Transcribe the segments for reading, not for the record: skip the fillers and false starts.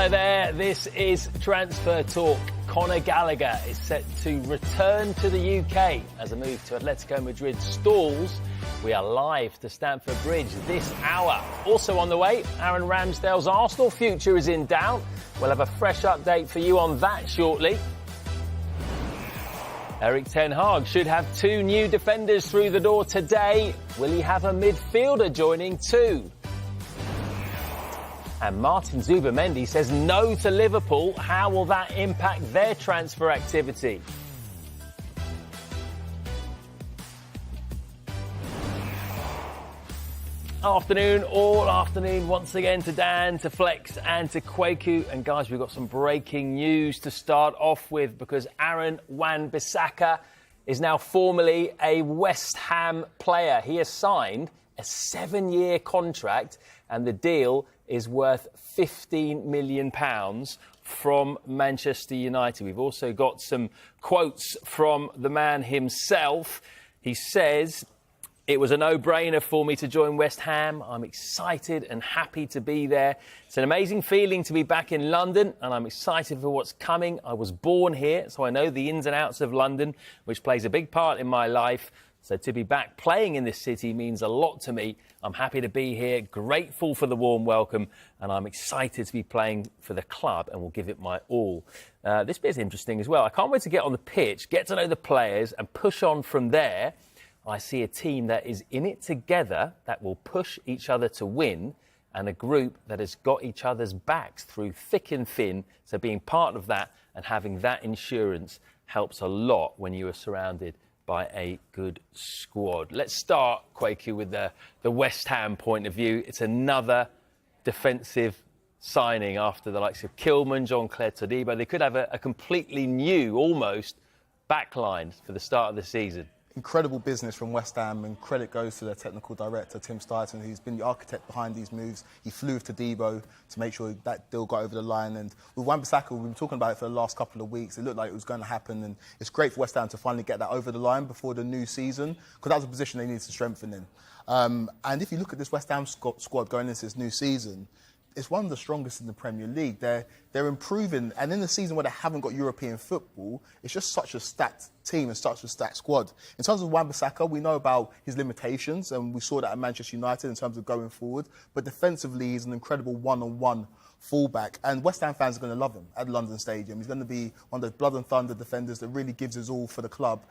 Hello there, this is Transfer Talk. Conor Gallagher is set to return to the UK as a move to Atletico Madrid stalls. We are live to Stamford Bridge this hour. Also on the way, Aaron Ramsdale's Arsenal future is in doubt. We'll have a fresh update for you on that shortly. Erik ten Hag should have 2 new defenders through the door today. Will he have a midfielder joining too? And Martin Zubimendi says no to Liverpool. How will that impact their transfer activity? Afternoon, all afternoon, once again to Dan, to Flex and to Kwaku. And guys, we've got some breaking news to start off with because Aaron Wan-Bissaka is now formally a West Ham player. He has signed a 7-year contract and the deal is worth £15 million from Manchester United. We've also got some quotes from the man himself. He says, "It was a no-brainer for me to join West Ham. I'm excited and happy to be there. It's an amazing feeling to be back in London and I'm excited for what's coming. I was born here, so I know the ins and outs of London, which plays a big part in my life. So to be back playing in this city means a lot to me. I'm happy to be here, grateful for the warm welcome, and I'm excited to be playing for the club and will give it my all." This bit's interesting as well. I can't wait to get on the pitch, get to know the players and push on from there. I see a team that is in it together, that will push each other to win, and a group that has got each other's backs through thick and thin. So being part of that and having that insurance helps a lot when you are surrounded by a good squad. Let's start, Kwaku, with the West Ham point of view. It's another defensive signing after the likes of Kilman, Jean-Claire Todibo. They could have a completely new, almost, backline for the start of the season. Incredible business from West Ham, and credit goes to their technical director, Tim Stuyton, who's been the architect behind these moves. He flew with Todibo to make sure that deal got over the line. And with Wan-Bissaka, we've been talking about it for the last couple of weeks. It looked like it was going to happen, and it's great for West Ham to finally get that over the line before the new season, because that was a position they needed to strengthen in. And if you look at this West Ham squad going into this new season, it's one of the strongest in the Premier League. They're improving, and in the season where they haven't got European football, it's just such a stacked team and such a stacked squad. In terms of Wan-Bissaka, we know about his limitations, and we saw that at Manchester United in terms of going forward. But defensively, he's an incredible one-on-one fullback, and West Ham fans are going to love him at London Stadium. He's going to be one of the blood and thunder defenders that really gives his all for the club.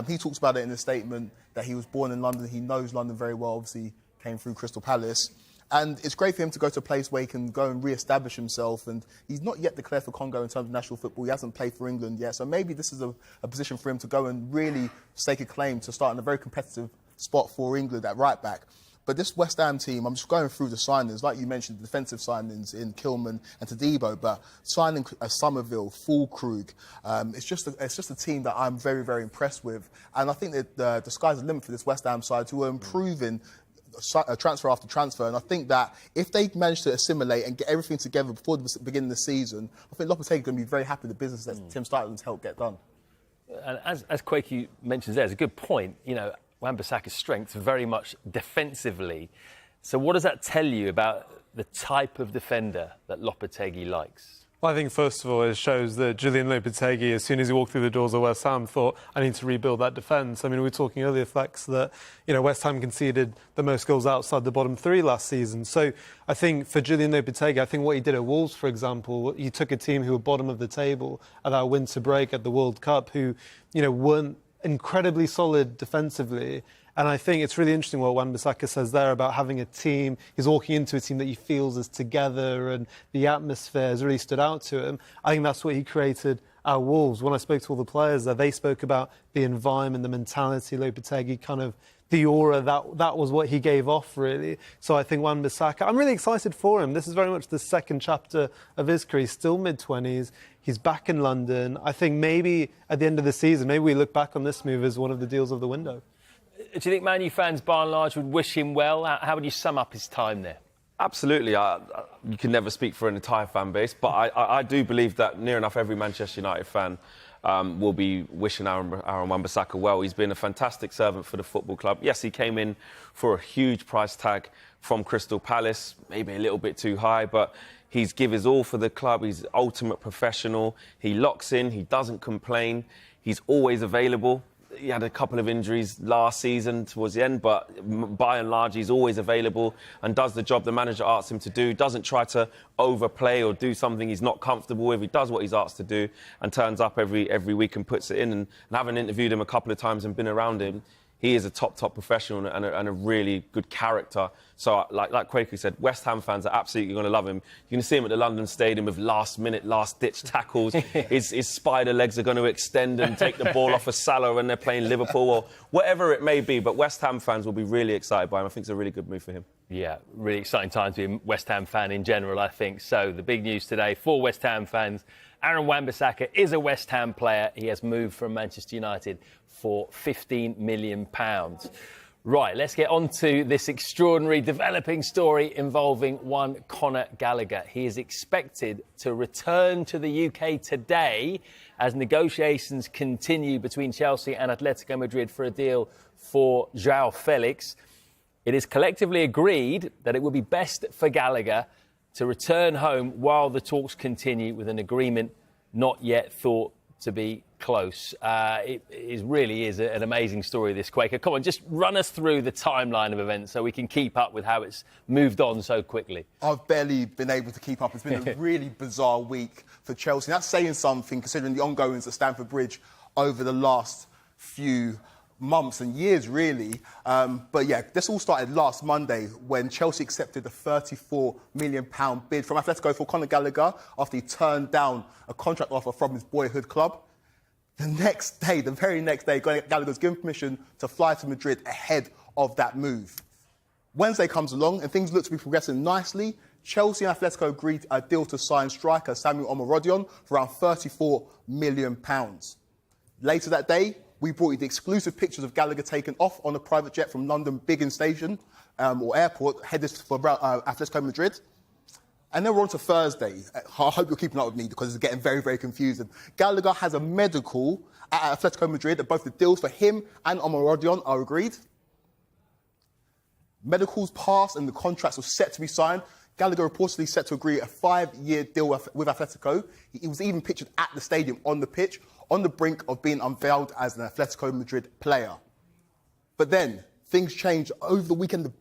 He talks about it in a statement that he was born in London. He knows London very well. Obviously, came through Crystal Palace. And it's great for him to go to a place where he can go and re-establish himself. And he's not yet declared for Congo in terms of national football. He hasn't played for England yet. So maybe this is a position for him to go and really stake a claim to start in a very competitive spot for England at right back. But this West Ham team, I'm just going through the signings. Like you mentioned, the defensive signings in Kilman and Todibo, but signing a Somerville, Fulkrug, it's just a team that I'm very, very impressed with. And I think that the sky's the limit for this West Ham side, who are improving transfer after transfer, and I think that if they manage to assimilate and get everything together before the beginning of the season, I think Lopetegui is going to be very happy with the business that Tim Stuyton's helped get done. And as Kwaku mentions there, it's a good point. You know, Wan-Bissaka's strengths are very much defensively. So what does that tell you about the type of defender that Lopetegui likes? Well, I think, first of all, it shows that Julian Lopetegui, as soon as he walked through the doors of West Ham, thought, I need to rebuild that defence. I mean, we were talking earlier, Flex, that, you know, West Ham conceded the most goals outside the bottom 3 last season. So I think for Julian Lopetegui, I think what he did at Wolves, for example, he took a team who were bottom of the table at our winter break at the World Cup, who, you know, weren't incredibly solid defensively. And I think it's really interesting what Wan-Bissaka says there about having a team. He's walking into a team that he feels is together, and the atmosphere has really stood out to him. I think that's what he created at Wolves. When I spoke to all the players there, they spoke about the environment, the mentality, Lopetegui, kind of the aura. That was what he gave off, really. So I think Wan-Bissaka, I'm really excited for him. This is very much the second chapter of his career. He's still mid-20s. He's back in London. I think maybe at the end of the season, maybe we look back on this move as one of the deals of the window. Do you think Man U fans, by and large, would wish him well? How would you sum up his time there? Absolutely. You can never speak for an entire fan base, but I do believe that near enough every Manchester United fan will be wishing Aaron Wan-Bissaka well. He's been a fantastic servant for the football club. Yes, he came in for a huge price tag from Crystal Palace, maybe a little bit too high, but He's give his all for the club. He's ultimate professional. He locks in. He doesn't complain. He's always available. He had a couple of injuries last season towards the end, but by and large, he's always available and does the job the manager asks him to do. Doesn't try to overplay or do something he's not comfortable with. He does what he's asked to do and turns up every week and puts it in. And having interviewed him a couple of times and been around him, he is a top professional and a really good character. So, like Kwaku said, West Ham fans are absolutely going to love him. You're going to see him at the London Stadium with last-minute, last-ditch tackles. his spider legs are going to extend and take the ball off of Salah when they're playing Liverpool or whatever it may be. But West Ham fans will be really excited by him. I think it's a really good move for him. Yeah, really exciting time to be a West Ham fan in general, I think. So the big news today for West Ham fans, Aaron Wan-Bissaka is a West Ham player. He has moved from Manchester United for £15 million. Right, let's get on to this extraordinary developing story involving one Conor Gallagher. He is expected to return to the UK today as negotiations continue between Chelsea and Atletico Madrid for a deal for João Felix. It is collectively agreed that it would be best for Gallagher to return home while the talks continue, with an agreement not yet thought to be close. It really is an amazing story, this, Quaker. Come on, just run us through the timeline of events so we can keep up with how it's moved on so quickly. I've barely been able to keep up. It's been a really bizarre week for Chelsea. That's saying something, considering the ongoings at Stamford Bridge over the last few months and years, really. But yeah, this all started last Monday when Chelsea accepted a £34 million bid from Atletico for Conor Gallagher after he turned down a contract offer from his boyhood club. The very next day, Gallagher's given permission to fly to Madrid ahead of that move. Wednesday comes along and things look to be progressing nicely. Chelsea and Atletico agreed a deal to sign striker Samuel Omorodion for around £34 million. Later that day, we brought you the exclusive pictures of Gallagher taken off on a private jet from London Biggin Station or airport, headed for Atletico Madrid. And then we're on to Thursday. I hope you're keeping up with me because it's getting very, very confusing. Gallagher has a medical at Atletico Madrid, and both the deals for him and Omorodion are agreed. Medicals passed and the contracts were set to be signed. Gallagher reportedly set to agree a 5-year deal with Atletico. He was even pictured at the stadium on the pitch, on the brink of being unveiled as an Atletico Madrid player. But then things changed over the weekend. The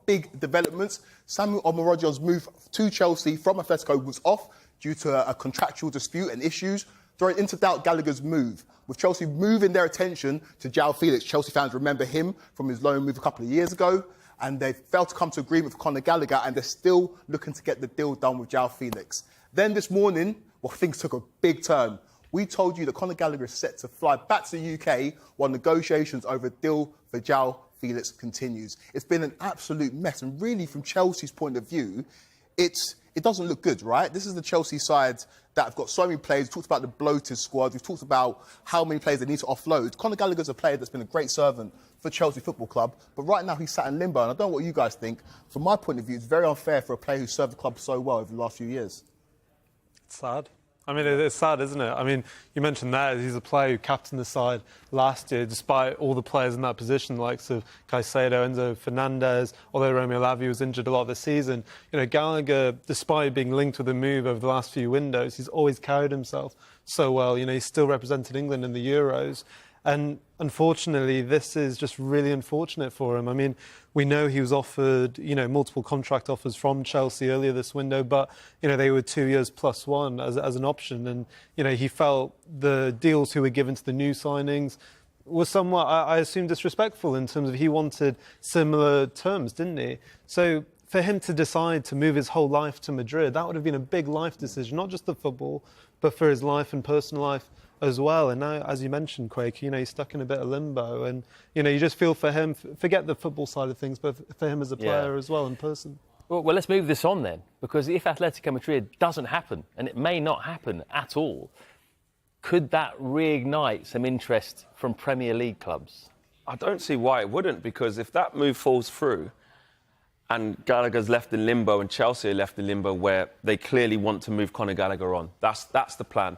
big developments. Samuel Omorodion's move to Chelsea from Atletico was off due to a contractual dispute and issues, throwing into doubt Gallagher's move, with Chelsea moving their attention to João Felix. Chelsea fans remember him from his loan move a couple of years ago, and they failed to come to agreement with Conor Gallagher, and they're still looking to get the deal done with João Felix. Then this morning, things took a big turn. We told you that Conor Gallagher is set to fly back to the UK while negotiations over a deal for João Felix continues. It's been an absolute mess, and really, from Chelsea's point of view, it doesn't look good, right? This is the Chelsea side that have got so many players. We've talked about the bloated squad. We've talked about how many players they need to offload. Conor Gallagher's a player that's been a great servant for Chelsea Football Club, but right now he's sat in limbo, and I don't know what you guys think. From my point of view, it's very unfair for a player who served the club so well over the last few years. It's sad. I mean, it's sad, isn't it? I mean, you mentioned that he's a player who captained the side last year, despite all the players in that position, like Caicedo, Enzo Fernandez, although Romeo Lavia was injured a lot this season. You know, Gallagher, despite being linked with the move over the last few windows, he's always carried himself so well. You know, he's still represented England in the Euros. And unfortunately, this is just really unfortunate for him. I mean, we know he was offered, you know, multiple contract offers from Chelsea earlier this window, but, you know, they were 2 years plus one as an option. And, you know, he felt the deals who were given to the new signings were somewhat, I assume, disrespectful in terms of he wanted similar terms, didn't he? So for him to decide to move his whole life to Madrid, that would have been a big life decision, not just the football, but for his life and personal life as well. And now, as you mentioned, Quake, you know, he's stuck in a bit of limbo, and, you know, you just feel for him, forget the football side of things, but for him as a player as well in person. Well, let's move this on then, because if Atletico Madrid doesn't happen, and it may not happen at all, could that reignite some interest from Premier League clubs? I don't see why it wouldn't, because if that move falls through and Gallagher's left in limbo and Chelsea are left in limbo where they clearly want to move Conor Gallagher on, that's the plan.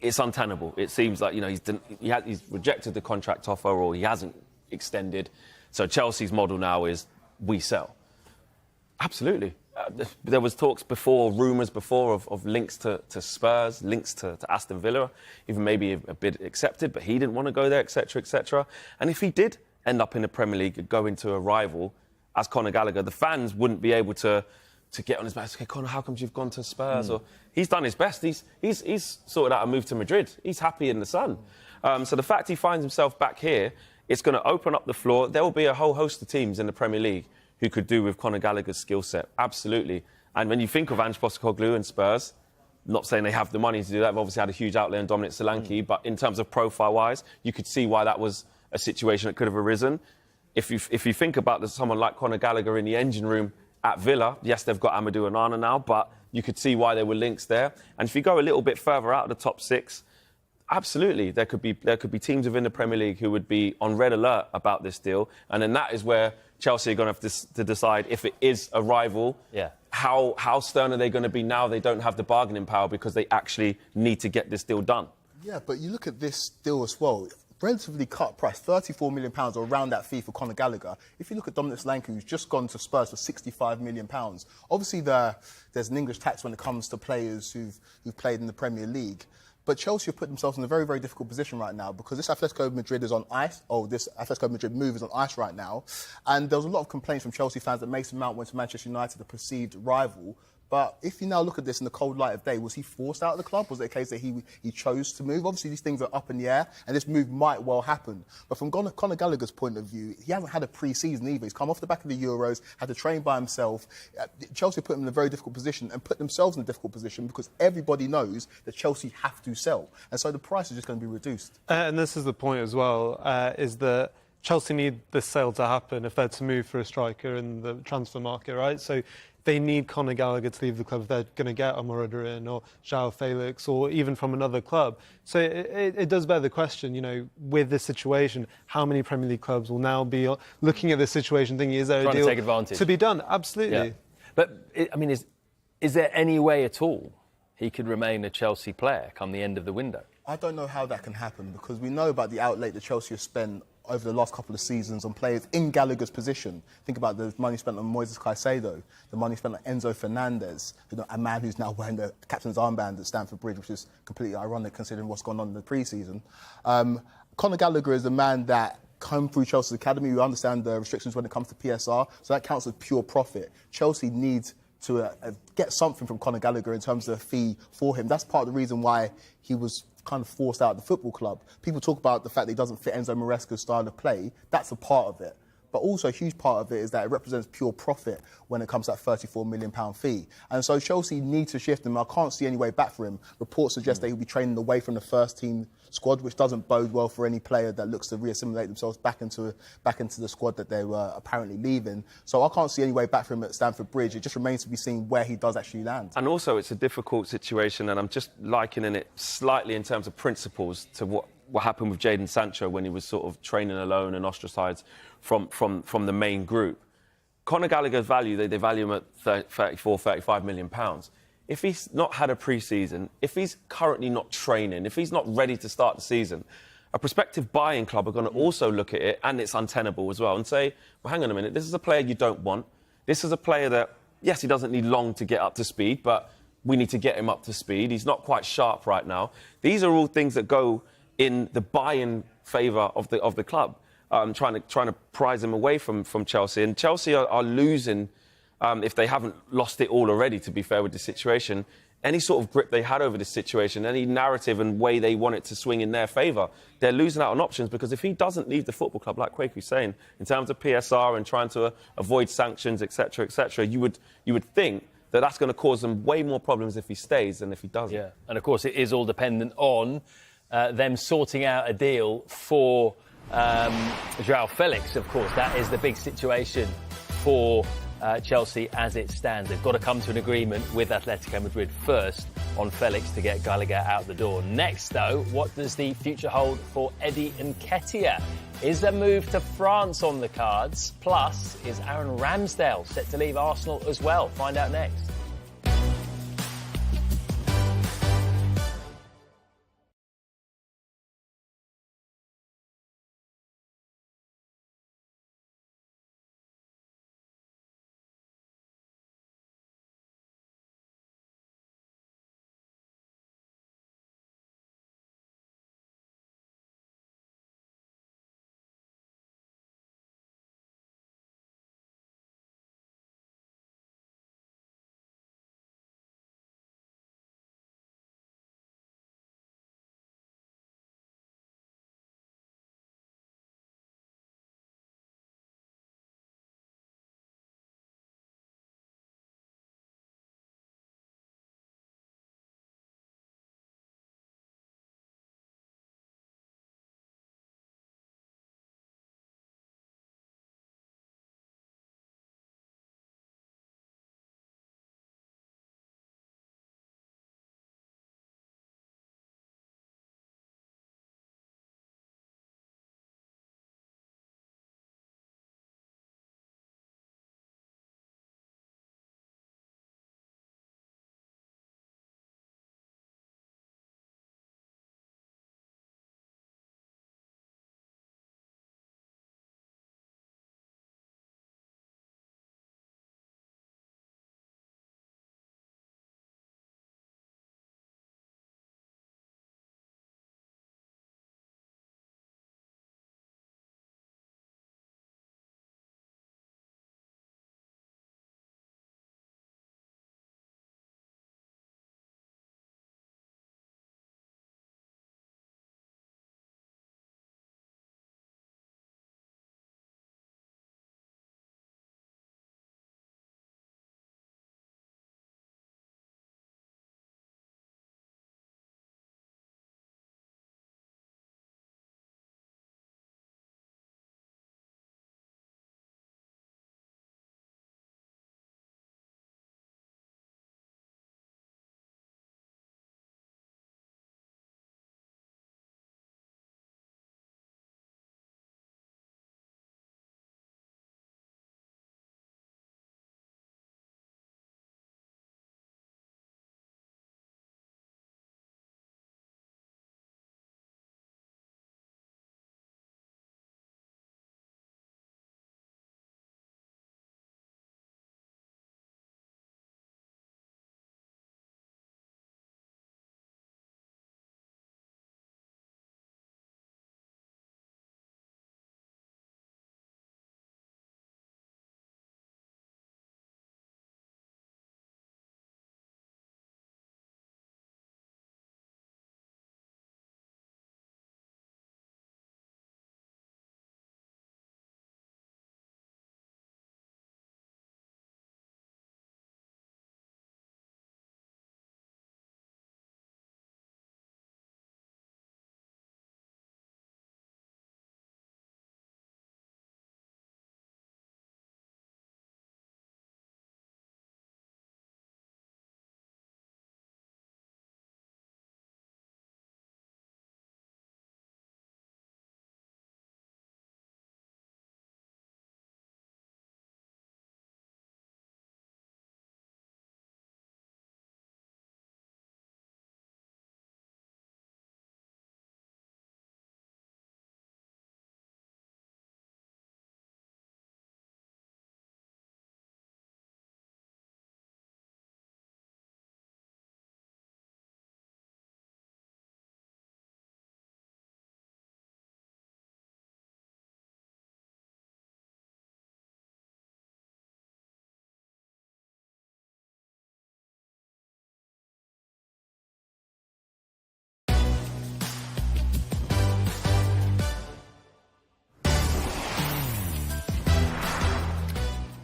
It's untenable. It seems like, you know, he's rejected the contract offer, or he hasn't extended. So Chelsea's model now is we sell. Absolutely. there was talks before, rumours before of links to Spurs, links to Aston Villa, even maybe a bid accepted, but he didn't want to go there, etc., etc. And if he did end up in the Premier League and go into a rival as Conor Gallagher, the fans wouldn't be able to get on his back. Okay, Conor, how come you've gone to Spurs? Or he's done his best. He's sorted out a move to Madrid. He's happy in the sun. So the fact he finds himself back here, it's going to open up the floor. There will be a whole host of teams in the Premier League who could do with Conor Gallagher's skill set. Absolutely. And when you think of Ange Postecoglou and Spurs, not saying they have the money to do that, they've obviously had a huge outlay on Dominic Solanke, but in terms of profile-wise, you could see why that was a situation that could have arisen. If you think about someone like Conor Gallagher in the engine room at Villa, yes, they've got Amadou Onana now, but you could see why there were links there. And if you go a little bit further out of the top six, absolutely, there could be teams within the Premier League who would be on red alert about this deal. And then that is where Chelsea are going to have to decide if it is a rival. Yeah. How stern are they going to be now they don't have the bargaining power because they actually need to get this deal done? Yeah, but you look at this deal as well. Relatively cut price, £34 million or around that fee for Conor Gallagher. If you look at Dominic Solanke, who's just gone to Spurs for £65 million, obviously there's an English tax when it comes to players who've played in the Premier League. But Chelsea have put themselves in a very, very difficult position right now because this Atletico Madrid is on ice. This Atletico Madrid move is on ice right now. And there was a lot of complaints from Chelsea fans that Mason Mount went to Manchester United, a perceived rival. But if you now look at this in the cold light of day, was he forced out of the club? Was it a case that he chose to move? Obviously, these things are up in the air, and this move might well happen. But from Conor Gallagher's point of view, he hasn't had a pre-season either. He's come off the back of the Euros, had to train by himself. Chelsea put him in a very difficult position and put themselves in a difficult position because everybody knows that Chelsea have to sell. And so the price is just going to be reduced. And this is the point as well, is that Chelsea need this sale to happen if they're to move for a striker in the transfer market, right? So they need Conor Gallagher to leave the club if they're going to get Amoroda in or João Felix or even from another club. So it does bear the question, you know, with this situation, how many Premier League clubs will now be looking at this situation thinking, is there a deal to take advantage to be done? Absolutely. Yeah. But, I mean, is there any way at all he could remain a Chelsea player come the end of the window? I don't know how that can happen because we know about the outlay that Chelsea have spent over the last couple of seasons on players in Gallagher's position. Think about the money spent on Moises Caicedo, the money spent on Enzo Fernandez, a man who's now wearing the captain's armband at Stamford Bridge, which is completely ironic considering what's gone on in the pre-season. Conor Gallagher is a man that come through Chelsea's academy. We understand the restrictions when it comes to PSR, so that counts as pure profit. Chelsea needs to get something from Conor Gallagher in terms of a fee for him. That's part of the reason why he was kind of forced out of the football club. People talk about the fact that he doesn't fit Enzo Maresca's style of play. That's a part of it. But also a huge part of it is that it represents pure profit when it comes to that £34 million fee. And so Chelsea need to shift him. I can't see any way back for him. Reports suggest that he'll be training away from the first team squad, which doesn't bode well for any player that looks to reassimilate themselves back into the squad that they were apparently leaving. So I can't see any way back for him at Stamford Bridge. It just remains to be seen where he does actually land. And also it's a difficult situation, and I'm just likening it slightly in terms of principles to what happened with Jadon Sancho when he was sort of training alone and ostracised from the main group. Conor Gallagher's value, they value him at 34, 35 million pounds. If he's not had a pre-season, if he's currently not training, if he's not ready to start the season, a prospective buying club are going to also look at it, and it's untenable as well, and say, well, hang on a minute, this is a player you don't want. This is a player that, yes, he doesn't need long to get up to speed, but we need to get him up to speed. He's not quite sharp right now. These are all things that go in the buy-in favour of the club, trying to prize him away from Chelsea. And Chelsea are losing, if they haven't lost it all already, to be fair, with the situation, any sort of grip they had over this situation, any narrative and way they want it to swing in their favour, they're losing out on options, because if he doesn't leave the football club, like Kwaku's saying, in terms of PSR and trying to avoid sanctions, etc., you would think that that's going to cause them way more problems if he stays than if he doesn't. Yeah, and of course it is all dependent on them sorting out a deal for João Felix, of course. That is the big situation for Chelsea as it stands. They've got to come to an agreement with Atletico Madrid first on Felix to get Gallagher out the door. Next, though, what does the future hold for Eddie Nketiah? Is a move to France on the cards? Plus, is Aaron Ramsdale set to leave Arsenal as well? Find out next.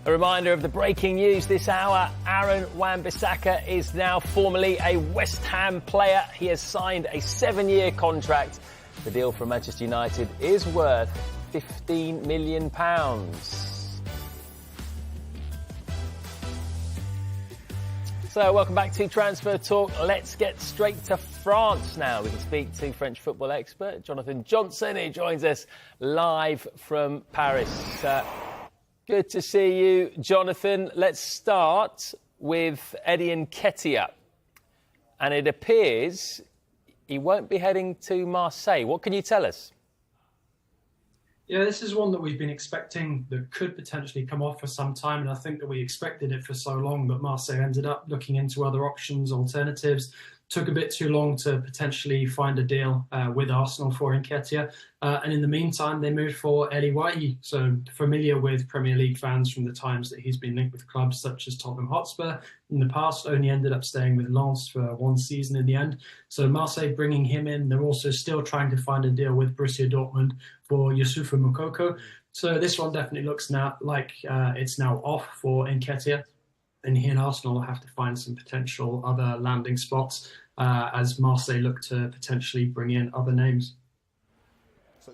A reminder of the breaking news this hour. Aaron Wan-Bissaka is now formally a West Ham player. He has signed a 7-year contract. The deal from Manchester United is worth £15 million. So welcome back to Transfer Talk. Let's get straight to France now. We can speak to French football expert Jonathan Johnson, who joins us live from Paris. Good to see you, Jonathan. Let's start with Eddie Nketiah. And it appears he won't be heading to Marseille. What can you tell us? Yeah, this is one that we've been expecting that could potentially come off for some time. And I think that we expected it for so long, but Marseille ended up looking into other options, alternatives. Took a bit too long to potentially find a deal with Arsenal for Nketiah. And in the meantime, they moved for Eli Wahi. So familiar with Premier League fans from the times that he's been linked with clubs such as Tottenham Hotspur. In the past, only ended up staying with Lens for one season in the end. So Marseille bringing him in. They're also still trying to find a deal with Borussia Dortmund for Youssoufa Moukoko. So this one definitely looks now like it's now off for Nketiah. And he and Arsenal will have to find some potential other landing spots as Marseille look to potentially bring in other names. So,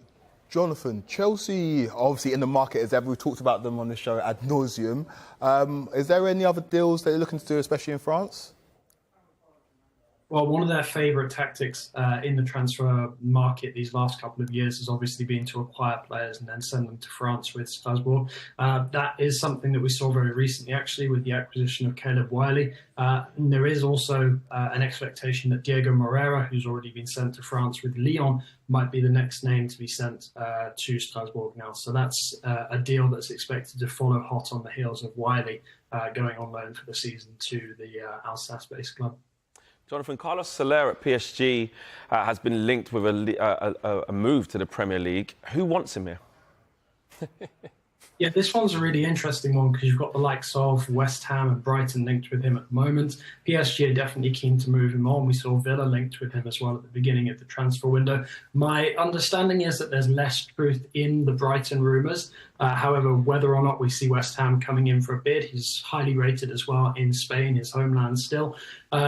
Jonathan, Chelsea obviously in the market as ever. We talked about them on the show ad nauseum. Is there any other deals that you're looking to do, especially in France? Well, one of their favourite tactics in the transfer market these last couple of years has obviously been to acquire players and then send them to France with Strasbourg. That is something that we saw very recently, actually, with the acquisition of Caleb Wiley. And there is also an expectation that Diego Moreira, who's already been sent to France with Lyon, might be the next name to be sent to Strasbourg now. So that's a deal that's expected to follow hot on the heels of Wiley going on loan for the season to the Alsace-based club. Jonathan, Carlos Soler at PSG has been linked with a move to the Premier League. Who wants him here? Yeah, this one's a really interesting one because you've got the likes of West Ham and Brighton linked with him at the moment. PSG are definitely keen to move him on. We saw Villa linked with him as well at the beginning of the transfer window. My understanding is that there's less truth in the Brighton rumours. However, whether or not we see West Ham coming in for a bid, he's highly rated as well in Spain, his homeland still.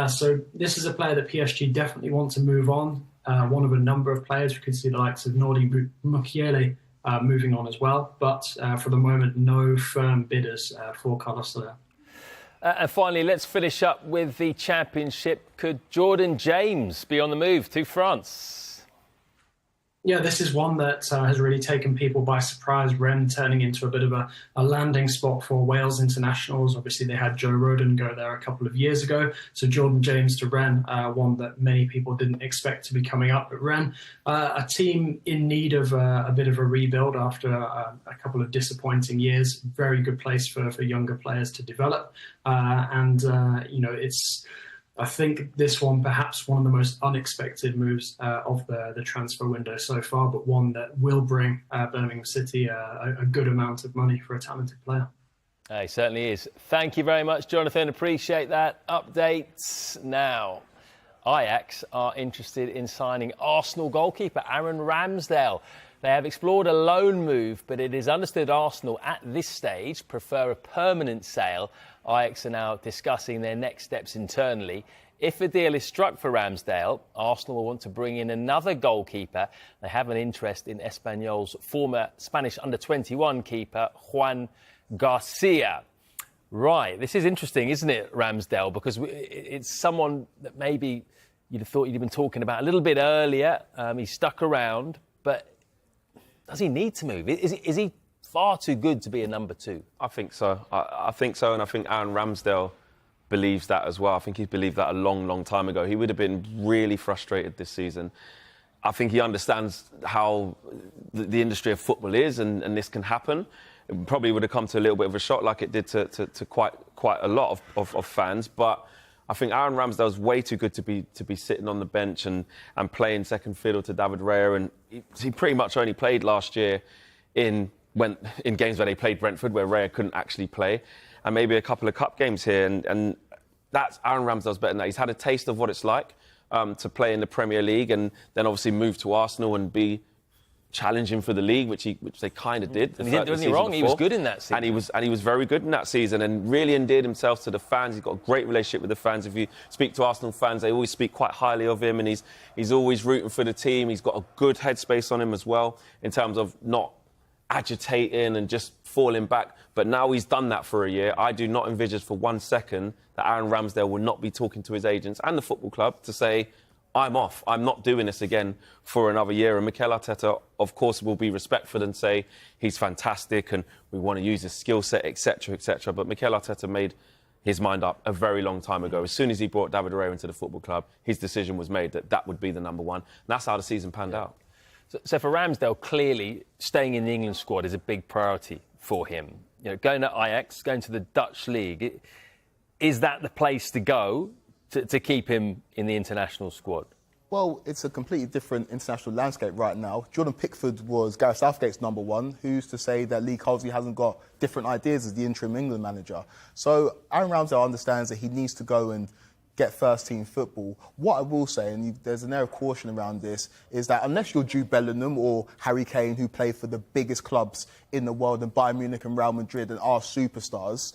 So this is a player that PSG definitely want to move on. One of a number of players. We could see the likes of Nordi Mukiele moving on as well. But for the moment, no firm bidders for Carlos Soler. And finally, let's finish up with the Championship. Could Jordan James be on the move to France? Yeah, this is one that has really taken people by surprise. Rennes turning into a bit of a landing spot for Wales internationals. Obviously, they had Joe Rodon go there a couple of years ago. So Jordan James to Rennes, one that many people didn't expect to be coming up at Rennes. A team in need of a bit of a rebuild after a couple of disappointing years. Very good place for younger players to develop. It's... I think this one, perhaps one of the most unexpected moves of the transfer window so far, but one that will bring Birmingham City a good amount of money for a talented player. He certainly is. Thank you very much, Jonathan. Appreciate that update. Now, Ajax are interested in signing Arsenal goalkeeper Aaron Ramsdale. They have explored a loan move, but it is understood Arsenal at this stage prefer a permanent sale. Ajax are now discussing their next steps internally. If a deal is struck for Ramsdale, Arsenal will want to bring in another goalkeeper. They have an interest in Espanyol's former Spanish under-21 keeper, Juan Garcia. Right, this is interesting, isn't it, Ramsdale? Because it's someone that maybe you'd have thought you'd have been talking about a little bit earlier. He's stuck around, but does he need to move? Is he far too good to be a number two? I think so. I think so, and I think Aaron Ramsdale believes that as well. I think he believed that a long, long time ago. He would have been really frustrated this season. I think he understands how the industry of football is, and this can happen. It probably would have come to a little bit of a shock, like it did to quite a lot of fans. But I think Aaron Ramsdale's way too good to be sitting on the bench and playing second fiddle to David Raya. And he pretty much only played last year in games where they played Brentford, where Raya couldn't actually play, and maybe a couple of cup games here. And that's Aaron Ramsdale's better than that. He's had a taste of what it's like to play in the Premier League and then obviously move to Arsenal and be challenging for the league, which they kind of did. And he didn't do anything wrong. He was good in that season. And he was very good in that season and really endeared himself to the fans. He's got a great relationship with the fans. If you speak to Arsenal fans, they always speak quite highly of him, and he's always rooting for the team. He's got a good headspace on him as well in terms of not agitating and just falling back. But now he's done that for a year. I do not envisage for 1 second that Aaron Ramsdale will not be talking to his agents and the football club to say, I'm off. I'm not doing this again for another year. And Mikel Arteta, of course, will be respectful and say he's fantastic and we want to use his skill set, etc., etc. But Mikel Arteta made his mind up a very long time ago. As soon as he brought David Raya into the football club, his decision was made that that would be the number one. And that's how the season panned out. So for Ramsdale, clearly staying in the England squad is a big priority for him. You know, going to Ajax, going to the Dutch league, is that the place to go to keep him in the international squad? Well, it's a completely different international landscape right now. Jordan Pickford was Gareth Southgate's number one. Who's to say that Lee Carsley hasn't got different ideas as the interim England manager? So Aaron Ramsdale understands that he needs to go and get first-team football. What I will say, and there's an air of caution around this, is that unless you're Jude Bellingham or Harry Kane, who play for the biggest clubs in the world, and Bayern Munich and Real Madrid and are superstars,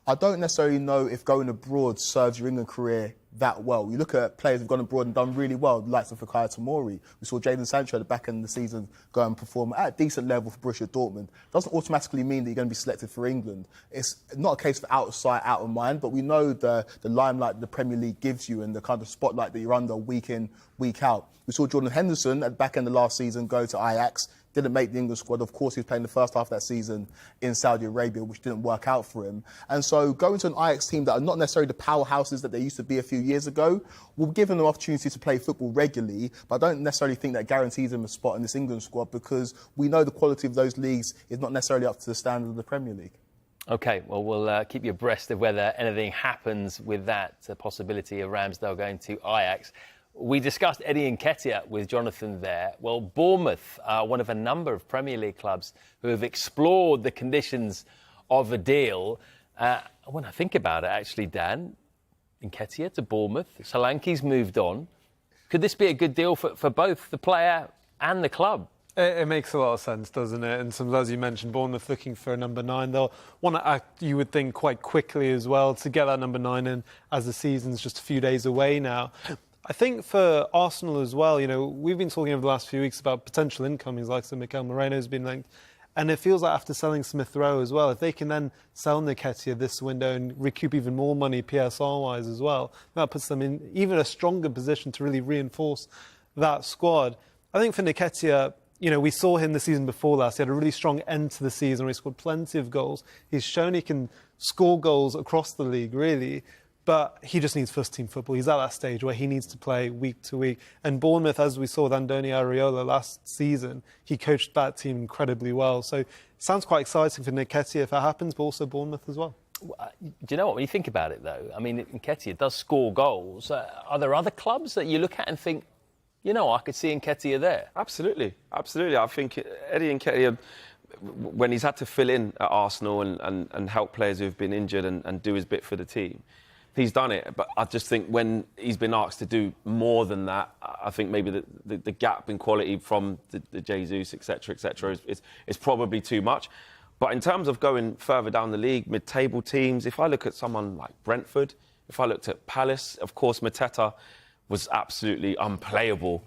I don't necessarily know if going abroad serves your England career that well. You look at players who've gone abroad and done really well, the likes of Fikayo Tomori. We saw Jadon Sancho at the back end of the season go and perform at a decent level for Borussia Dortmund. Doesn't automatically mean that you're going to be selected for England. It's not a case of out of sight, out of mind, but we know the limelight the Premier League gives you and the kind of spotlight that you're under week in, week out. We saw Jordan Henderson at the back end of last season go to Ajax. Didn't make the England squad. Of course, he was playing the first half of that season in Saudi Arabia, which didn't work out for him. And so going to an Ajax team that are not necessarily the powerhouses that they used to be a few years ago will give him an opportunity to play football regularly, but I don't necessarily think that guarantees him a spot in this England squad because we know the quality of those leagues is not necessarily up to the standard of the Premier League. OK, well, we'll keep you abreast of whether anything happens with that possibility of Ramsdale going to Ajax. We discussed Eddie Nketiah with Jonathan there. Well, Bournemouth are one of a number of Premier League clubs who have explored the conditions of a deal. When I think about it, actually, Dan, Nketiah to Bournemouth, Solanke's moved on. Could this be a good deal for both the player and the club? It makes a lot of sense, doesn't it? And some, as you mentioned, Bournemouth looking for a number 9. They'll want to act, you would think, quite quickly as well to get that number 9 in as the season's just a few days away now. I think for Arsenal as well, you know, we've been talking over the last few weeks about potential incomings, like so Mikel Moreno's been linked. And it feels like after selling Smith Rowe as well, if they can then sell Nketiah this window and recoup even more money PSR-wise as well, that puts them in even a stronger position to really reinforce that squad. I think for Nketiah, you know, we saw him the season before last. He had a really strong end to the season where he scored plenty of goals. He's shown he can score goals across the league, really. But he just needs first-team football. He's at that stage where he needs to play week to week. And Bournemouth, as we saw with Andoni Areola last season, he coached that team incredibly well. So it sounds quite exciting for Nketiah if that happens, but also Bournemouth as well. Do you know what? When you think about it, though, I mean, Nketiah does score goals. Are there other clubs that you look at and think, you know, I could see Nketiah there? Absolutely. Absolutely. I think Eddie Nketiah, when he's had to fill in at Arsenal and help players who've been injured and do his bit for the team, he's done it, but I just think when he's been asked to do more than that, I think maybe the gap in quality from the Jesus, etc., is probably too much. But in terms of going further down the league, mid-table teams, if I look at someone like Brentford, if I looked at Palace, of course, Mateta was absolutely unplayable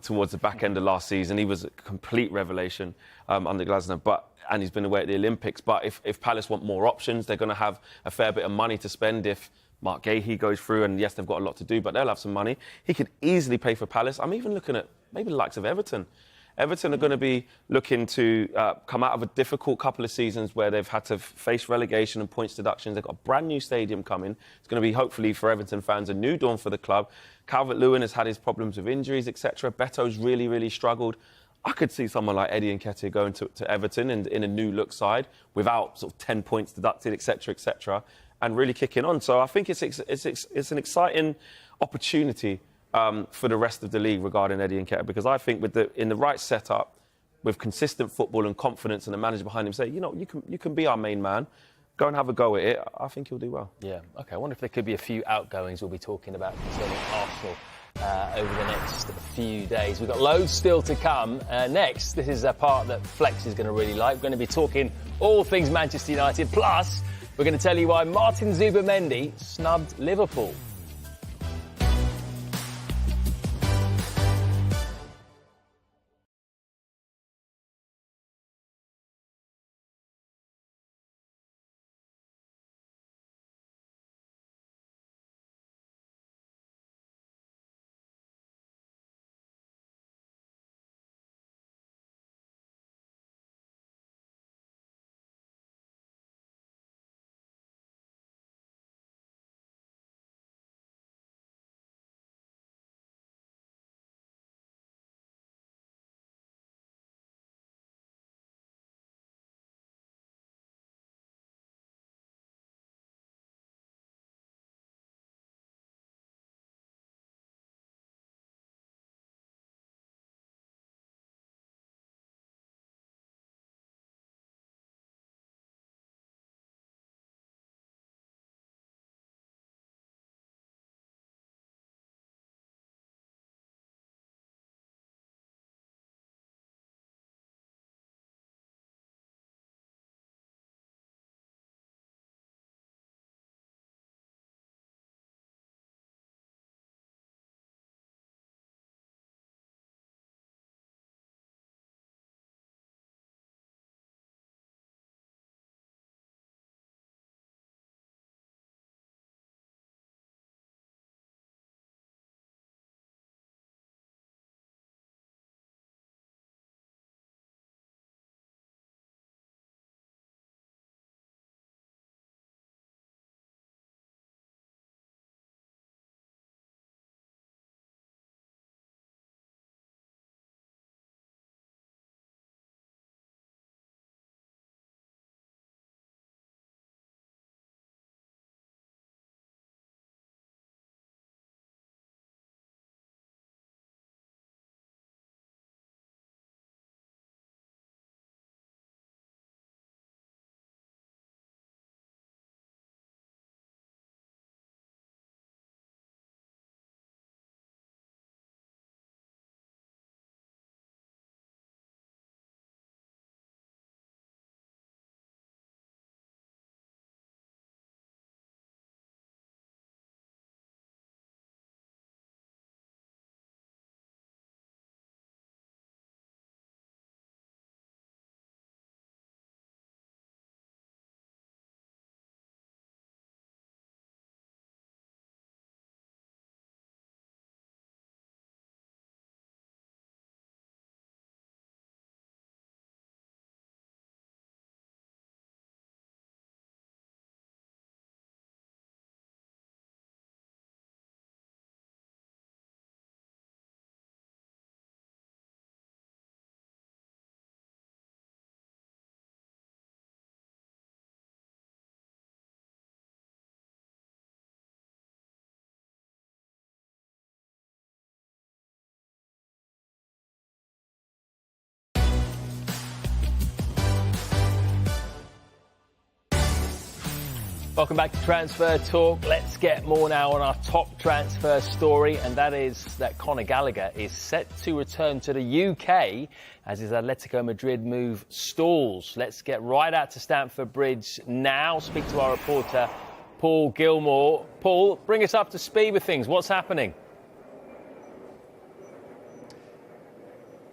towards the back end of last season. He was a complete revelation under Glasner, and he's been away at the Olympics. But if Palace want more options, they're going to have a fair bit of money to spend if Mark Gahey goes through, and yes, they've got a lot to do, but they'll have some money. He could easily play for Palace. I'm even looking at maybe the likes of Everton. Everton are going to be looking to come out of a difficult couple of seasons where they've had to face relegation and points deductions. They've got a brand new stadium coming. It's going to be, hopefully, for Everton fans, a new dawn for the club. Calvert-Lewin has had his problems with injuries, etc. Beto's really, really struggled. I could see someone like Eddie Nketiah going to Everton in a new look side without sort of 10 points deducted, etc., and really kicking on. So I think it's an exciting opportunity for the rest of the league regarding Eddie Nketiah, because I think in the right setup, with consistent football and confidence and a manager behind him say, you know, you can be our main man, go and have a go at it, I think he'll do well. Yeah, OK. I wonder if there could be a few outgoings we'll be talking about concerning Arsenal over the next few days. We've got loads still to come. Next, this is a part that Flex is going to really like. We're going to be talking all things Manchester United. Plus, we're going to tell you why Martin Zubimendi snubbed Liverpool. Welcome back to Transfer Talk. Let's get more now on our top transfer story, and that is that Conor Gallagher is set to return to the UK as his Atletico Madrid move stalls. Let's get right out to Stamford Bridge now. Speak to our reporter, Paul Gilmore. Paul, bring us up to speed with things. What's happening?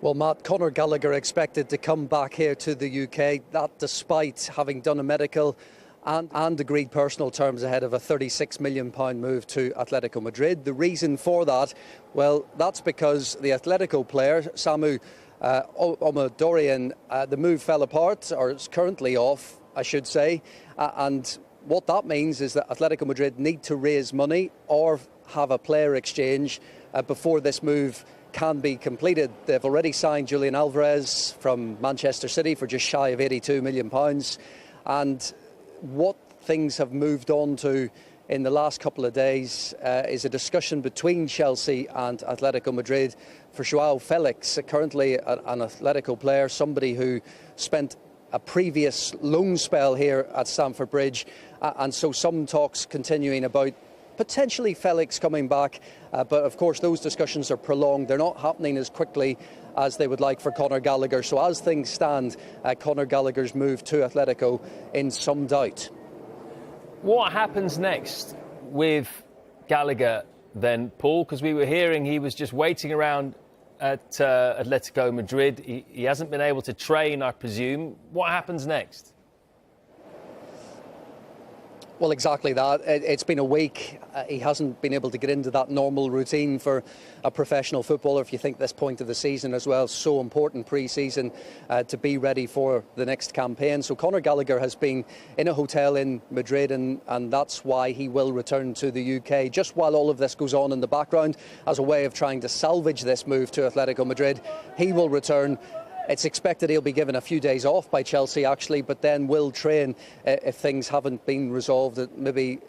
Well, Matt, Conor Gallagher expected to come back here to the UK, that despite having done a medical and agreed personal terms ahead of a £36 million move to Atletico Madrid. The reason for that, well, that's because the Atletico player, Samu Omadorian, the move fell apart, or is currently off, I should say. And what that means is that Atletico Madrid need to raise money or have a player exchange before this move can be completed. They've already signed Julian Alvarez from Manchester City for just shy of £82 million. And what things have moved on to in the last couple of days is a discussion between Chelsea and Atletico Madrid for Joao Felix, currently an Atletico player, somebody who spent a previous loan spell here at Stamford Bridge, and so some talks continuing about potentially Felix coming back, but of course those discussions are prolonged. They're not happening as quickly as they would like for Conor Gallagher. So as things stand, Conor Gallagher's move to Atletico in some doubt. What happens next with Gallagher then, Paul? Because we were hearing he was just waiting around at Atletico Madrid. He hasn't been able to train, I presume. What happens next? Well, exactly that. It's been a week. He hasn't been able to get into that normal routine for a professional footballer, if you think this point of the season as well. So important pre-season to be ready for the next campaign. So Conor Gallagher has been in a hotel in Madrid, and that's why he will return to the UK. Just while all of this goes on in the background, as a way of trying to salvage this move to Atletico Madrid, he will return. It's expected he'll be given a few days off by Chelsea, actually, but then will train if things haven't been resolved, maybe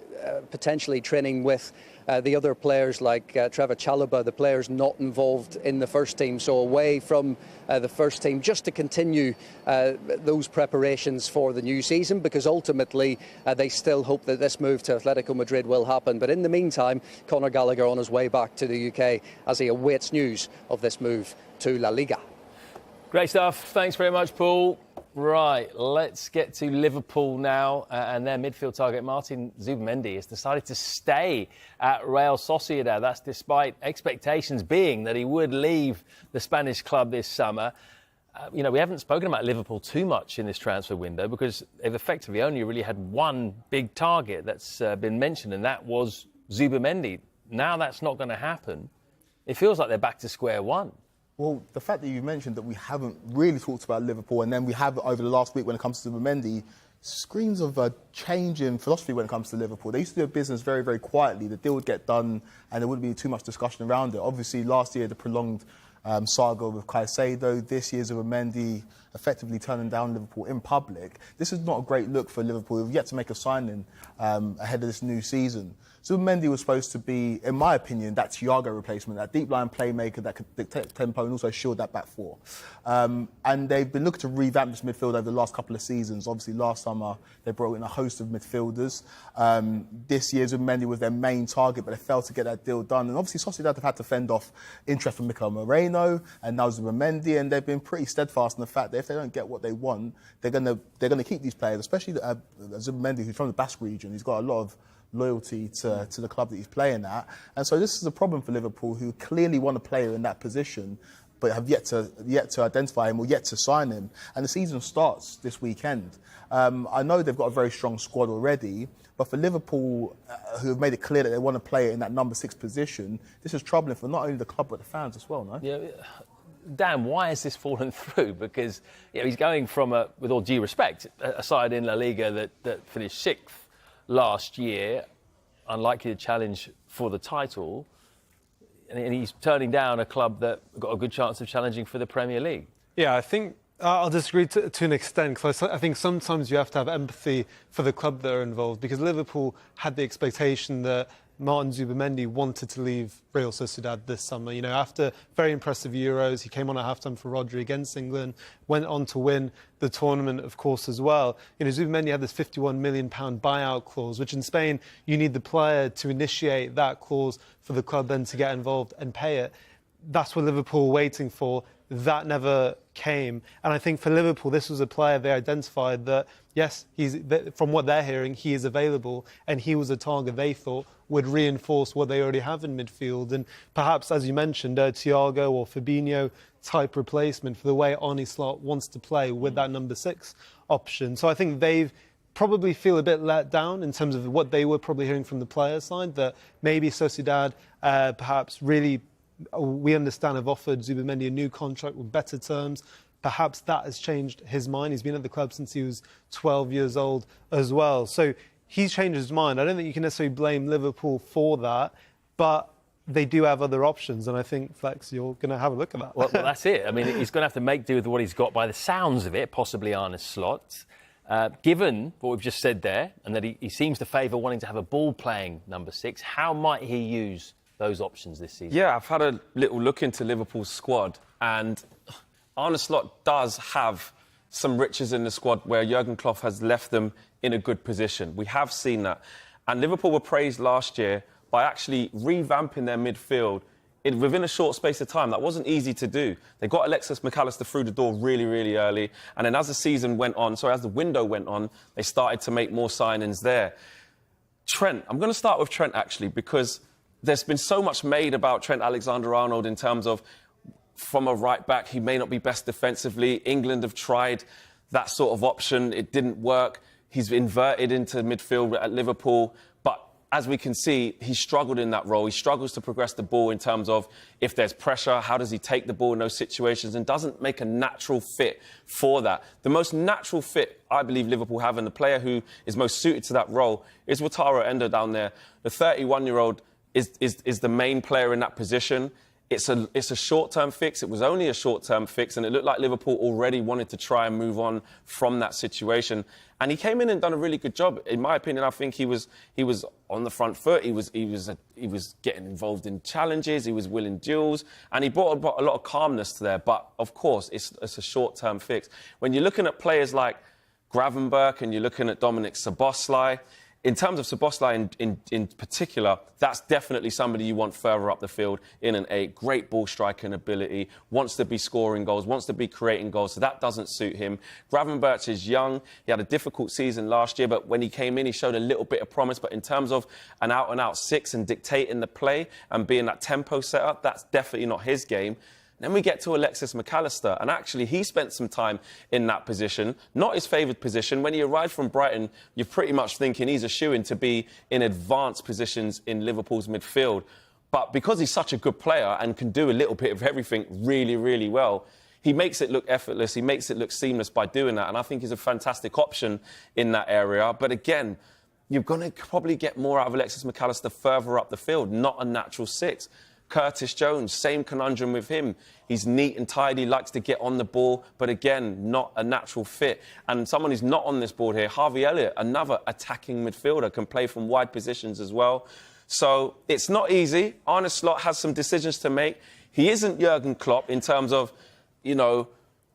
potentially training with the other players like Trevor Chalobah, the players not involved in the first team, so away from the first team, just to continue those preparations for the new season, because ultimately they still hope that this move to Atletico Madrid will happen. But in the meantime, Conor Gallagher on his way back to the UK as he awaits news of this move to La Liga. Great stuff. Thanks very much, Paul. Right, let's get to Liverpool now. And their midfield target, Martin Zubimendi, has decided to stay at Real Sociedad. That's despite expectations being that he would leave the Spanish club this summer. We haven't spoken about Liverpool too much in this transfer window because they've effectively only really had one big target that's been mentioned, and that was Zubimendi. Now that's not going to happen. It feels like they're back to square one. Well, the fact that you mentioned that we haven't really talked about Liverpool, and then we have over the last week when it comes to Zubimendi, screams of a change in philosophy when it comes to Liverpool. They used to do business very, very quietly. The deal would get done and there wouldn't be too much discussion around it. Obviously, last year, the prolonged saga with Caicedo. This year's Zubimendi effectively turning down Liverpool in public. This is not a great look for Liverpool. We've yet to make a signing ahead of this new season. Zubimendi was supposed to be, in my opinion, that Thiago replacement, that deep line playmaker that could dictate tempo and also shield that back four. And they've been looking to revamp this midfield over the last couple of seasons. Obviously, last summer, they brought in a host of midfielders. This year, Zubimendi was their main target, but they failed to get that deal done. And obviously, Sociedad have had to fend off interest from Mikel Moreno and now Zubimendi, and they've been pretty steadfast in the fact that if they don't get what they want, they're gonna keep these players, especially Zubimendi, who's from the Basque region. He's got a lot of loyalty to the club that he's playing at. And so this is a problem for Liverpool, who clearly want a player in that position, but have yet to identify him or yet to sign him. And the season starts this weekend. I know they've got a very strong squad already, but for Liverpool, who have made it clear that they want to play in that number 6 position, this is troubling for not only the club but the fans as well, no? Yeah. Dan, why has this fallen through? Because he's going from, with all due respect, a side in La Liga that finished 6th last year, unlikely to challenge for the title, and he's turning down a club that got a good chance of challenging for the Premier League. Yeah, I think I'll disagree to an extent, because I think sometimes you have to have empathy for the club that are involved, because Liverpool had the expectation that Martin Zubimendi wanted to leave Real Sociedad this summer. After very impressive Euros, he came on at halftime for Rodri against England, went on to win the tournament, of course, as well. Zubimendi had this £51 million buyout clause, which in Spain, you need the player to initiate that clause for the club then to get involved and pay it. That's what Liverpool were waiting for. That never came. And I think for Liverpool, this was a player they identified that, yes, from what they're hearing, he is available, and he was a target they thought would reinforce what they already have in midfield. And perhaps, as you mentioned, Thiago or Fabinho type replacement for the way Arne Slot wants to play with that number 6 option. So I think they've probably feel a bit let down in terms of what they were probably hearing from the player side, that maybe Sociedad perhaps really, we understand, have offered Zubimendi a new contract with better terms. Perhaps that has changed his mind. He's been at the club since he was 12 years old as well. So he's changed his mind. I don't think you can necessarily blame Liverpool for that, but they do have other options, and I think, Flex, you're going to have a look at that. Well, that's it. I mean, he's going to have to make do with what he's got by the sounds of it, possibly Arne Slot. Given what we've just said there, and that he seems to favour wanting to have a ball-playing number 6, how might he use those options this season? Yeah, I've had a little look into Liverpool's squad, and Arne Slot does have some riches in the squad where Jurgen Klopp has left them in a good position. We have seen that. And Liverpool were praised last year by actually revamping their midfield within a short space of time. That wasn't easy to do. They got Alexis McAllister through the door really, really early. And then as the window went on, they started to make more signings there. Trent, I'm going to start with Trent, actually, because there's been so much made about Trent Alexander-Arnold in terms of, from a right-back, he may not be best defensively. England have tried that sort of option. It didn't work. He's inverted into midfield at Liverpool. But as we can see, he struggled in that role. He struggles to progress the ball in terms of if there's pressure, how does he take the ball in those situations, and doesn't make a natural fit for that. The most natural fit I believe Liverpool have, and the player who is most suited to that role, is Wataru Endo down there. The 31-year-old is the main player in that position. It's a short-term fix. It was only a short-term fix, and it looked like Liverpool already wanted to try and move on from that situation. And he came in and done a really good job. In my opinion, I think he was on the front foot. He was getting involved in challenges. He was winning duels, and he brought a lot of calmness to there. But of course, it's a short-term fix. When you're looking at players like Gravenberch and you're looking at Dominic Szoboszlai, in terms of Szoboszlai in particular, that's definitely somebody you want further up the field in an 8. Great ball striking ability, wants to be scoring goals, wants to be creating goals, so that doesn't suit him. Gravenberch is young. He had a difficult season last year, but when he came in, he showed a little bit of promise. But in terms of an out-and-out 6 and dictating the play and being that tempo setter, that's definitely not his game. Then we get to Alexis McAllister, and actually he spent some time in that position, not his favoured position. When he arrived from Brighton, you're pretty much thinking he's a shoo-in to be in advanced positions in Liverpool's midfield. But because he's such a good player and can do a little bit of everything really, really well, he makes it look effortless, he makes it look seamless by doing that, and I think he's a fantastic option in that area. But again, you're going to probably get more out of Alexis McAllister further up the field, not a natural 6. Curtis Jones, same conundrum with him. He's neat and tidy, likes to get on the ball, but again, not a natural fit. And someone who's not on this board here, Harvey Elliott, another attacking midfielder, can play from wide positions as well. So it's not easy. Arne Slot has some decisions to make. He isn't Jurgen Klopp in terms of,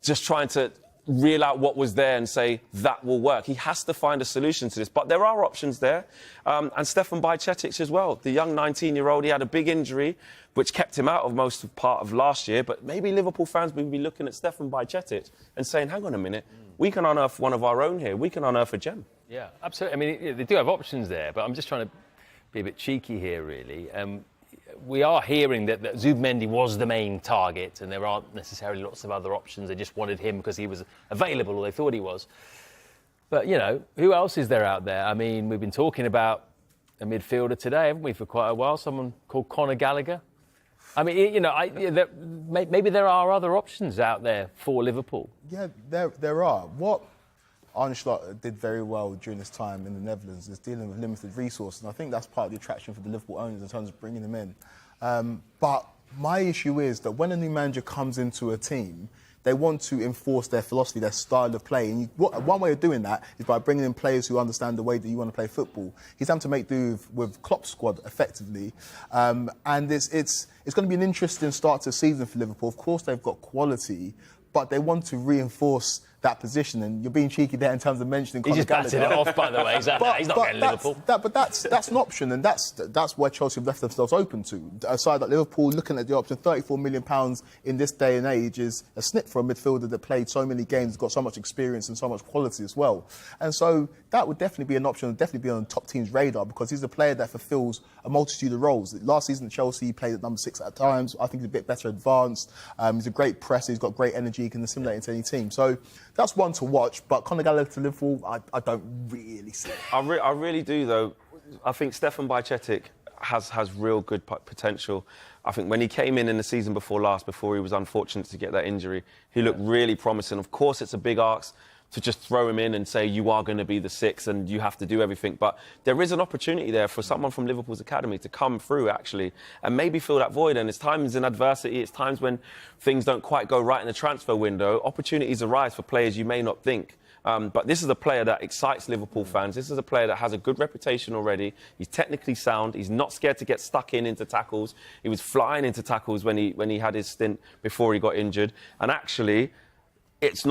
just trying to reel out what was there and say that will work. He has to find a solution to this. But there are options there. And Stefan Bajcetic as well, the young 19-year-old. He had a big injury, which kept him out of most of part of last year. But maybe Liverpool fans will be looking at Stefan Bajcetic and saying, hang on a minute, we can unearth one of our own here. We can unearth a gem. Yeah, absolutely. I mean, they do have options there, but I'm just trying to be a bit cheeky here, really. We are hearing that Zubimendi was the main target, and there aren't necessarily lots of other options. They just wanted him because he was available, or they thought he was. But, who else is there out there? I mean, we've been talking about a midfielder today, haven't we, for quite a while? Someone called Conor Gallagher. I mean, maybe there are other options out there for Liverpool. Yeah, there are. What Arne Slot did very well during his time in the Netherlands is dealing with limited resources, and I think that's part of the attraction for the Liverpool owners in terms of bringing him in. But my issue is that when a new manager comes into a team, they want to enforce their philosophy, their style of play. And one way of doing that is by bringing in players who understand the way that you want to play football. He's having to make do with Klopp's squad, effectively. And it's going to be an interesting start to the season for Liverpool. Of course, they've got quality, but they want to reinforce that position, and you're being cheeky there in terms of mentioning Conor Gallagher. He just batted it off, by the way. He's not getting Liverpool. But that's an option, and that's where Chelsea have left themselves open to. Aside that Liverpool, looking at the option, £34 million in this day and age is a snip for a midfielder that played so many games, got so much experience and so much quality as well. And so that would definitely be an option, definitely be on the top team's radar, because he's a player that fulfills a multitude of roles. Last season at Chelsea, he played at number 6 at times. I think he's a bit better advanced. He's a great presser. He's got great energy. He can assimilate into any team. So that's one to watch. But Conor Gallagher to Liverpool, I don't really see it. I really do, though. I think Stefan Bajcetic has real good potential. I think when he came in the season before last, before he was unfortunate to get that injury, he looked really promising. Of course, it's a big ask to just throw him in and say you are going to be the 6 and you have to do everything. But there is an opportunity there for someone from Liverpool's academy to come through, actually, and maybe fill that void. And it's times in adversity, it's times when things don't quite go right in the transfer window, opportunities arise for players you may not think. But this is a player that excites Liverpool fans. This is a player that has a good reputation already. He's technically sound. He's not scared to get stuck into tackles. He was flying into tackles when he had his stint before he got injured. And actually, it's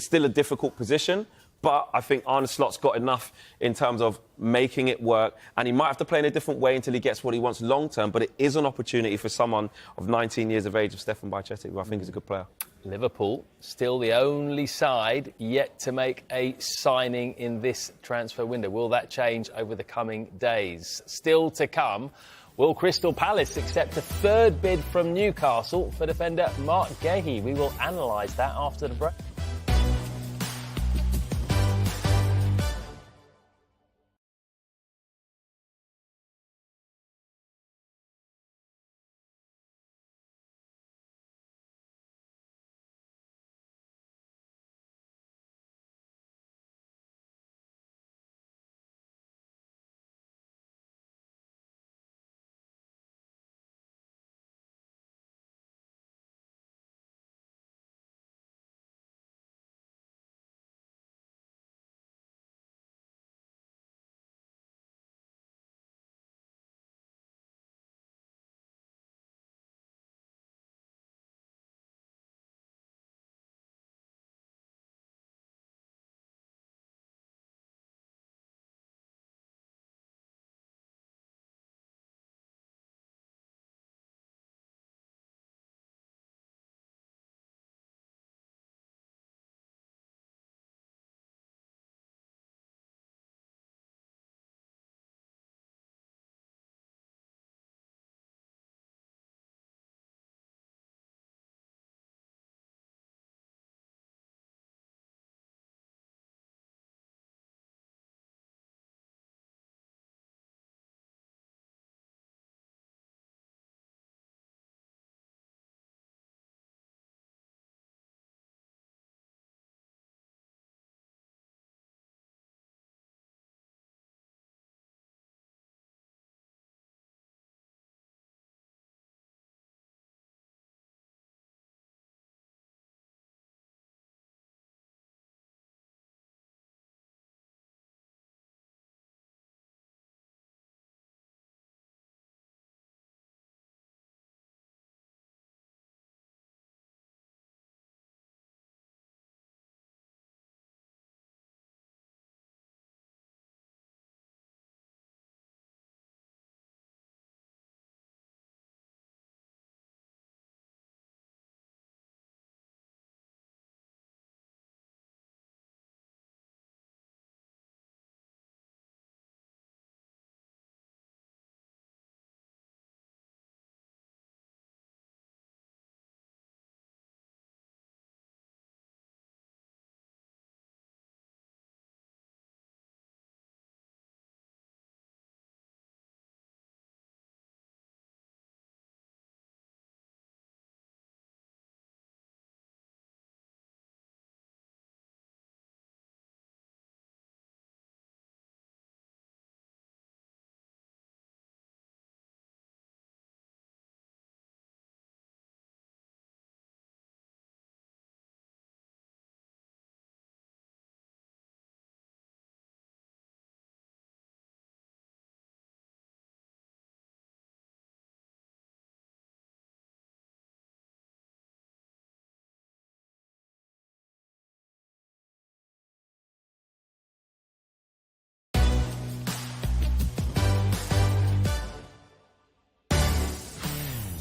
still a difficult position, But I think Arne Slot's got enough in terms of making it work, and he might have to play in a different way until he gets what he wants long term, but it is an opportunity for someone of 19 years of age, of Stefan Bajcetic, who I think is a good player. Liverpool, still the only side yet to make a signing in this transfer window. Will that change over the coming days? Still to come, will Crystal Palace accept a third bid from Newcastle for defender Mark Guéhi? We will analyse that after the break.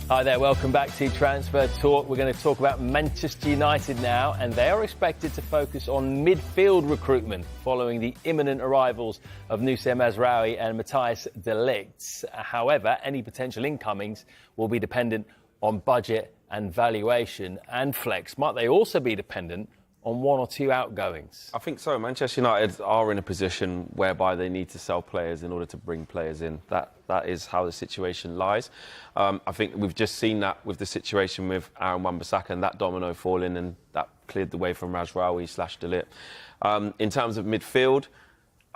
Hi there, welcome back to Transfer Talk. We're going to talk about Manchester United now, and they are expected to focus on midfield recruitment following the imminent arrivals of Noussair Mazraoui and Matthias de Ligt. However, any potential incomings will be dependent on budget and valuation. And Flex, might they also be dependent on one or two outgoings? I think so. Manchester United are in a position whereby they need to sell players in order to bring players in. That is how the situation lies. I think we've just seen that with the situation with Aaron Wan-Bissaka and that domino falling, and that cleared the way for Mazraoui / de Ligt. In terms of midfield,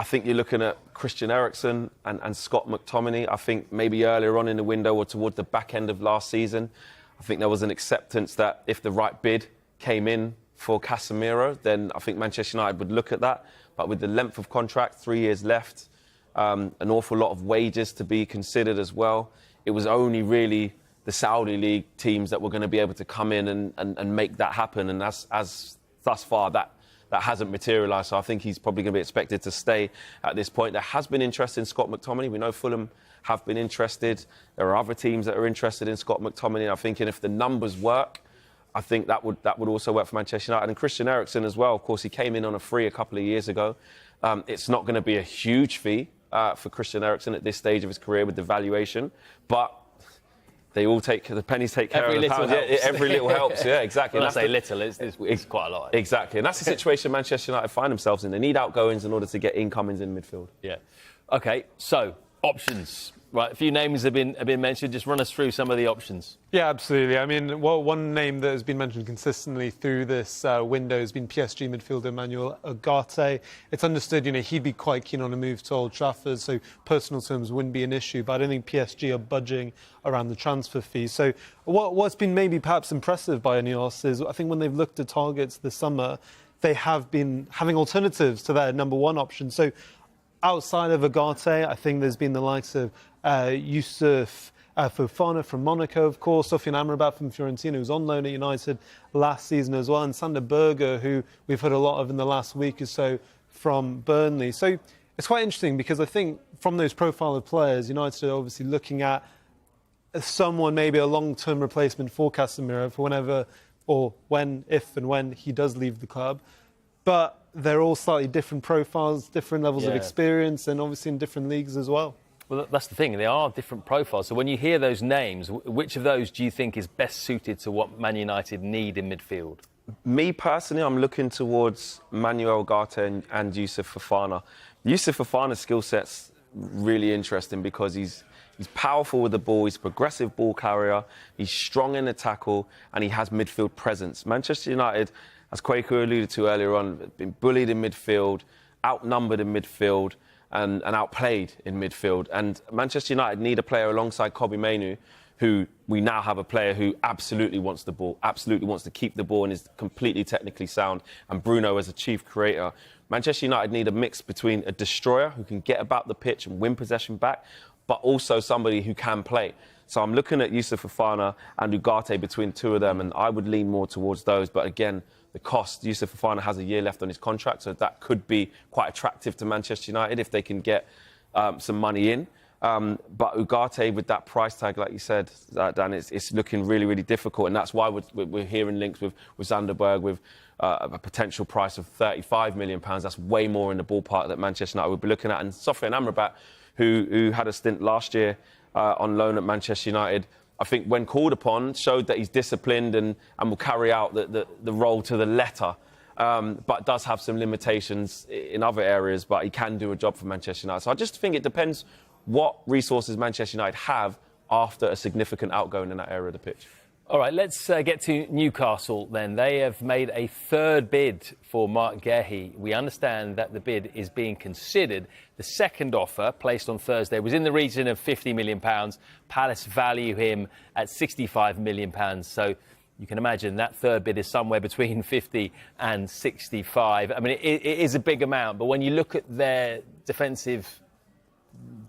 I think you're looking at Christian Eriksen and Scott McTominay. I think maybe earlier on in the window or towards the back end of last season, I think there was an acceptance that if the right bid came in for Casemiro, then I think Manchester United would look at that. But with the length of contract, 3 years left, an awful lot of wages to be considered as well, it was only really the Saudi League teams that were going to be able to come in and make that happen. And as thus far, that that hasn't materialised. So I think he's probably going to be expected to stay at this point. There has been interest in Scott McTominay. We know Fulham have been interested. There are other teams that are interested in Scott McTominay. I'm thinking if the numbers work, I think that would also work for Manchester United. And Christian Eriksen as well. Of course, he came in on a free a couple of years ago. It's not going to be a huge fee for Christian Eriksen at this stage of his career with the valuation, but the pennies take care of the pounds. Yeah, every little helps. Yeah, exactly. When I say little, it's quite a lot. Exactly, and that's the situation Manchester United find themselves in. They need outgoings in order to get incomings in midfield. Yeah. Okay, so options. Right, a few names have been mentioned. Just run us through some of the options. Yeah, absolutely. I mean, one name that has been mentioned consistently through this window has been PSG midfielder Emmanuel Ugarte. It's understood, he'd be quite keen on a move to Old Trafford, so personal terms wouldn't be an issue. But I don't think PSG are budging around the transfer fee. So what's been maybe perhaps impressive by Ineos is I think when they've looked at targets this summer, they have been having alternatives to their number one option. So outside of Ugarte, I think there's been the likes of Youssouf Fofana from Monaco, of course, Sofiane Amrabat from Fiorentina, who's on loan at United last season as well, and Sander Berger, who we've heard a lot of in the last week or so from Burnley. So it's quite interesting because I think from those profile of players, United are obviously looking at someone, maybe a long-term replacement for Casemiro for whenever or if and when he does leave the club. But they're all slightly different profiles, different levels of experience, and obviously in different leagues as well. Well, that's the thing. They are different profiles. So when you hear those names, which of those do you think is best suited to what Man United need in midfield? Me personally, I'm looking towards Manuel Ugarte and Youssouf Fofana. Youssouf Fofana's skill set's really interesting because he's powerful with the ball, he's a progressive ball carrier, he's strong in the tackle, and he has midfield presence. Manchester United, as Kwaku alluded to earlier on, been bullied in midfield, outnumbered in midfield, and outplayed in midfield. And Manchester United need a player alongside Kobbie Mainoo, who we now have a player who absolutely wants the ball, absolutely wants to keep the ball and is completely technically sound, and Bruno as a chief creator. Manchester United need a mix between a destroyer who can get about the pitch and win possession back, but also somebody who can play. So I'm looking at Youssouf Fofana and Ugarte between two of them, and I would lean more towards those. But again, the cost, Youssouf Fofana has a year left on his contract, so that could be quite attractive to Manchester United if they can get some money in. But Ugarte, with that price tag, like you said, Dan, it's looking really, really difficult. And that's why we're hearing links with Zanderberg with a potential price of £35 million. That's way more in the ballpark that Manchester United would be looking at. And Sofiane Amrabat, who had a stint last year on loan at Manchester United, I think when called upon, showed that he's disciplined and will carry out the role to the letter, but does have some limitations in other areas, but he can do a job for Manchester United. So I just think it depends what resources Manchester United have after a significant outgoing in that area of the pitch. All right, let's get to Newcastle then. They have made a third bid for Mark Guehi. We understand that the bid is being considered. The second offer, placed on Thursday, was in the region of £50 million. Palace value him at £65 million. So you can imagine that third bid is somewhere between 50 and 65. I mean, it is a big amount, but when you look at their defensive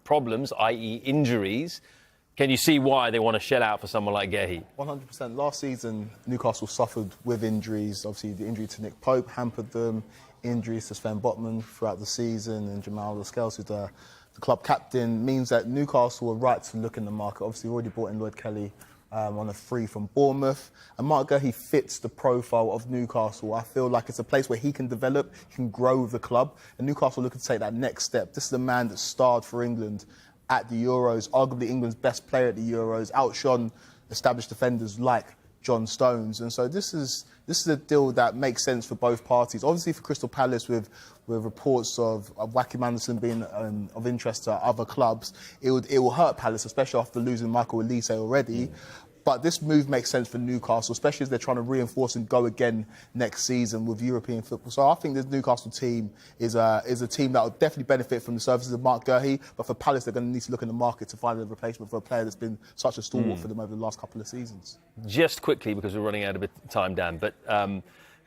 problems, i.e. injuries, can you see why they want to shell out for someone like Guehi? 100%. Last season, Newcastle suffered with injuries. Obviously, the injury to Nick Pope hampered them. Injuries to Sven Botman throughout the season, and Jamal Lascelles, who's the club captain, means that Newcastle were right to look in the market. Obviously, already brought in Lloyd Kelly on a free from Bournemouth. And Mark Guehi fits the profile of Newcastle. I feel like it's a place where he can develop, he can grow with the club. And Newcastle looking to take that next step. This is a man that starred for England at the Euros, arguably England's best player at the Euros, outshone established defenders like John Stones. And so this is a deal that makes sense for both parties. Obviously for Crystal Palace, with reports of Joachim Andersen being of interest to other clubs, it will hurt Palace, especially after losing Michael Olise already. But this move makes sense for Newcastle, especially as they're trying to reinforce and go again next season with European football. So I think this Newcastle team is a team that will definitely benefit from the services of Mark Guehi. But for Palace, they're going to need to look in the market to find a replacement for a player that's been such a stalwart for them over the last couple of seasons. Just quickly, because we're running out of time, Dan, but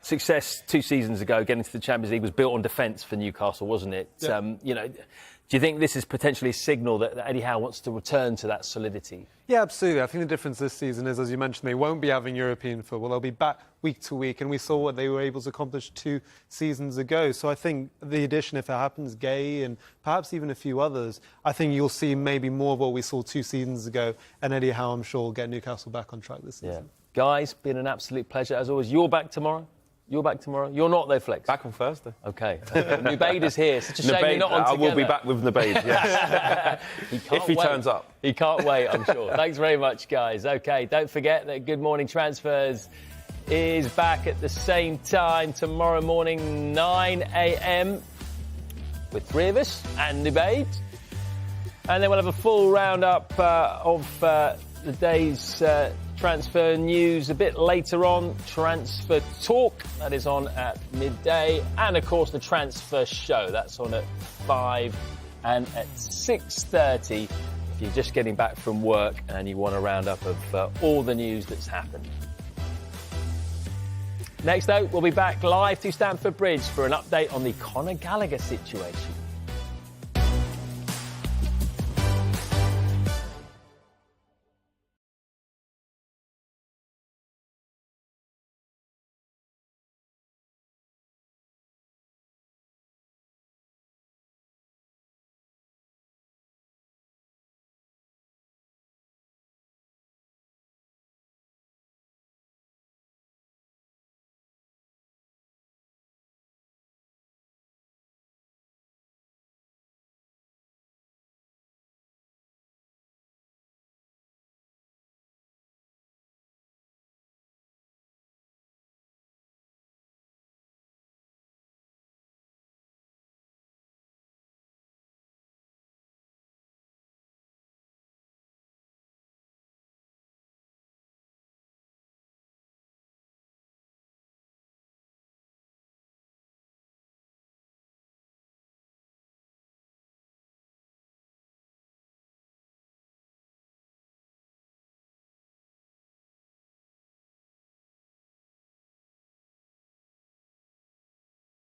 success 2 seasons ago, getting to the Champions League, was built on defence for Newcastle, wasn't it? Yeah. Do you think this is potentially a signal that Eddie Howe wants to return to that solidity? Yeah, absolutely. I think the difference this season is, as you mentioned, they won't be having European football. They'll be back week to week, and we saw what they were able to accomplish 2 seasons ago. So I think the addition, if it happens, Gay and perhaps even a few others, I think you'll see maybe more of what we saw 2 seasons ago, and Eddie Howe, I'm sure, will get Newcastle back on track this season. Yeah. Guys, been an absolute pleasure as always. You're back tomorrow? You're back tomorrow? You're not though, Flex? Back on Thursday. OK. Nubaid is here. Such a shame you're not on I together. will be back with Nubaid, yes. If he turns up. He can't wait, I'm sure. Thanks very much, guys. OK, don't forget that Good Morning Transfers is back at the same time tomorrow morning, 9 a.m. with 3 of us and Nubaid. And then we'll have a full roundup of the day's transfer news a bit later on. Transfer Talk, that is on at midday. And, of course, the Transfer Show. That's on at 5 and at 6:30 if you're just getting back from work and you want a roundup of all the news that's happened. Next, though, we'll be back live to Stamford Bridge for an update on the Conor Gallagher situation.